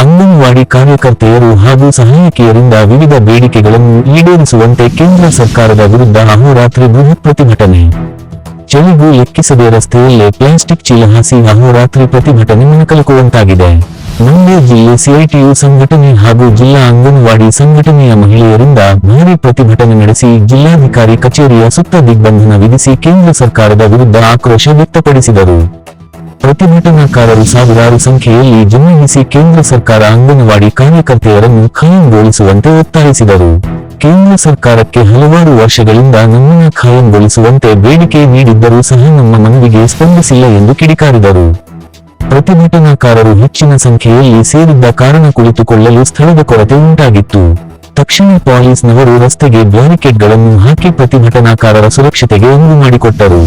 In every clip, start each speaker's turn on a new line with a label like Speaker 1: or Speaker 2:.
Speaker 1: ಅಂಗನವಾಡಿ ಕಾರ್ಯಕರ್ತೆಯರು ಹಾಗೂ ಸಹಾಯಕಿಯರಿಂದ ವಿವಿಧ ಬೇಡಿಕೆಗಳನ್ನು ಈಡೇರಿಸುವಂತೆ ಕೇಂದ್ರ ಸರ್ಕಾರದ ವಿರುದ್ಧ ಅಹೋರಾತ್ರಿ ಬೃಹತ್ ಪ್ರತಿಭಟನೆ. ಚಳಿಗೂ ಲೆಕ್ಕಿಸದೆ ರಸ್ತೆಯಲ್ಲೇ ಪ್ಲಾಸ್ಟಿಕ್ ಚೀಲ ಹಾಸಿ ಅಹೋರಾತ್ರಿ ಪ್ರತಿಭಟನೆ ಮನಕಲಕುವಂತಾಗಿದೆ. ಮಂಡ್ಯ ಜಿಲ್ಲೆ ಸಿಐಟಿಯು ಸಂಘಟನೆ ಹಾಗೂ ಜಿಲ್ಲಾ ಅಂಗನವಾಡಿ ಸಂಘಟನೆಯ ಮಹಿಳೆಯರಿಂದ ಭಾರೀ ಪ್ರತಿಭಟನೆ ನಡೆಸಿ ಜಿಲ್ಲಾಧಿಕಾರಿ ಕಚೇರಿಯ ಸುತ್ತ ದಿಗ್ಬಂಧನ ವಿಧಿಸಿ ಕೇಂದ್ರ ಸರ್ಕಾರದ ವಿರುದ್ಧ ಆಕ್ರೋಶ ವ್ಯಕ್ತಪಡಿಸಿದರು. ಪ್ರತಿಭಟನಾಕಾರರು ಸಾವಿರಾರು ಸಂಖ್ಯೆಯಲ್ಲಿ ಜಮಾಯಿಸಿ ಕೇಂದ್ರ ಸರ್ಕಾರ ಅಂಗನವಾಡಿ ಕಾರ್ಯಕರ್ತೆಯರನ್ನು ಖಾಯಂಗೊಳಿಸುವಂತೆ ಒತ್ತಾಯಿಸಿದರು. ಕೇಂದ್ರ ಸರ್ಕಾರಕ್ಕೆ ಹಲವಾರು ವರ್ಷಗಳಿಂದ ನಮ್ಮನ್ನ ಖಾಯಂಗೊಳಿಸುವಂತೆ ಬೇಡಿಕೆ ನೀಡಿದ್ದರೂ ಸಹ ನಮ್ಮ ಮನವಿಗೆ ಸ್ಪಂದಿಸಿಲ್ಲ ಎಂದು ಕಿಡಿಕಾರಿದರು. ಪ್ರತಿಭಟನಾಕಾರರು ಹೆಚ್ಚಿನ ಸಂಖ್ಯೆಯಲ್ಲಿ ಸೇರಿದ್ದ ಕಾರಣ ಕುಳಿತುಕೊಳ್ಳಲು ಸ್ಥಳದ ಕೊರತೆ ಉಂಟಾಗಿತ್ತು. ತಕ್ಷಣ ಪೊಲೀಸ್ನವರು ರಸ್ತೆಗೆ ಬ್ಯಾರಿಕೇಡ್ಗಳನ್ನು ಹಾಕಿ ಪ್ರತಿಭಟನಾಕಾರರ ಸುರಕ್ಷತೆಗೆ ಅನುವು ಮಾಡಿಕೊಟ್ಟರು.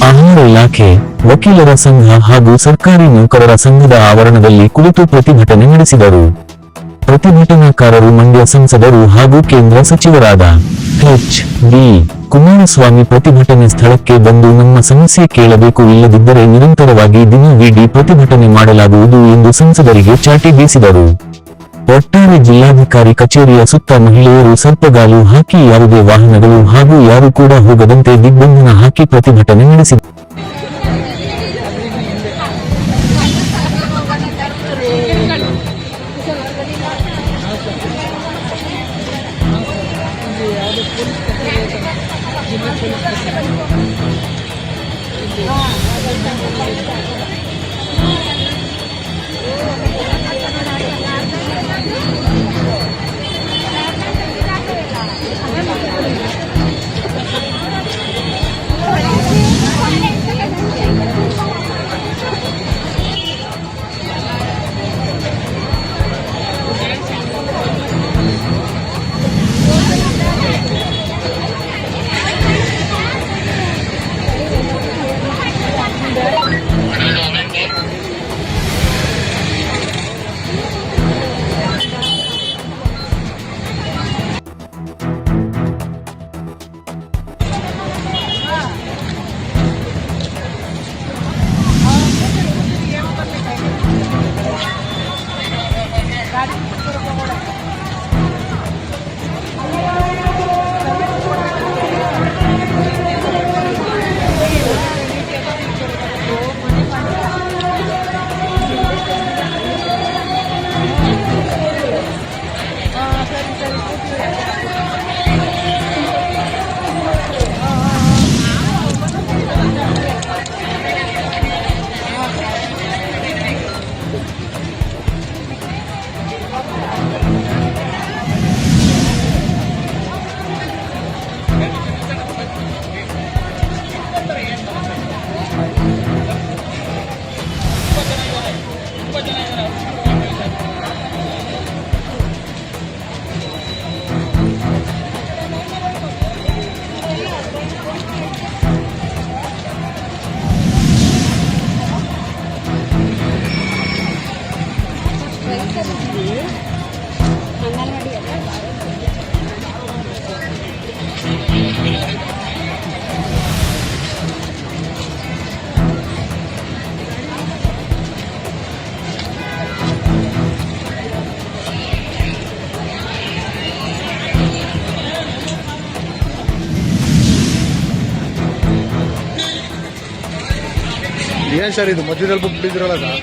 Speaker 1: ಆಹಾರ ಇಲಾಖೆ, ವಕೀಲರ ಸಂಘ ಹಾಗೂ ಸರ್ಕಾರಿ ನೌಕರರ ಸಂಘದ ಆವರಣದಲ್ಲಿ ಕುಳಿತು ಪ್ರತಿಭಟನೆ ನಡೆಸಿದರು. ಪ್ರತಿಭಟನಾಕಾರರು ಮಂಡ್ಯ ಸಂಸದರು ಹಾಗೂ ಕೇಂದ್ರ ಸಚಿವರಾದ ಎಚ್.ಡಿ. ಕುಮಾರಸ್ವಾಮಿ ಪ್ರತಿಭಟನೆ ಸ್ಥಳಕ್ಕೆ ಬಂದು ನಮ್ಮ ಸಮಸ್ಯೆ ಕೇಳಬೇಕು, ಇಲ್ಲದಿದ್ದರೆ ನಿರಂತರವಾಗಿ ದಿನವಿಡೀ ಪ್ರತಿಭಟನೆ ಮಾಡಲಾಗುವುದು ಎಂದು ಸಂಸದರಿಗೆ ಚಾಟಿ ಬೀಸಿದರು. ಒಟ್ಟಾರೆ ಜಿಲ್ಲಾಧಿಕಾರಿ ಕಚೇರಿಯ ಸುತ್ತ ಮಹಿಳೆಯರು ಸರ್ಪಗಾಲು ಹಾಕಿ ಯಾವುದೇ ವಾಹನಗಳು ಹಾಗೂ ಯಾರು ಕೂಡ ಹೋಗದಂತೆ ದಿಗ್ಬಂಧನ ಹಾಕಿ ಪ್ರತಿಭಟನೆ ನಡೆಸಿದರು.
Speaker 2: ಏನ್ ಸರ್ ಇದು ಮಧ್ಯದಲ್ಲಿ ಬಿಟ್ಟಿದ್ರಲ್ಲ ಸರ್?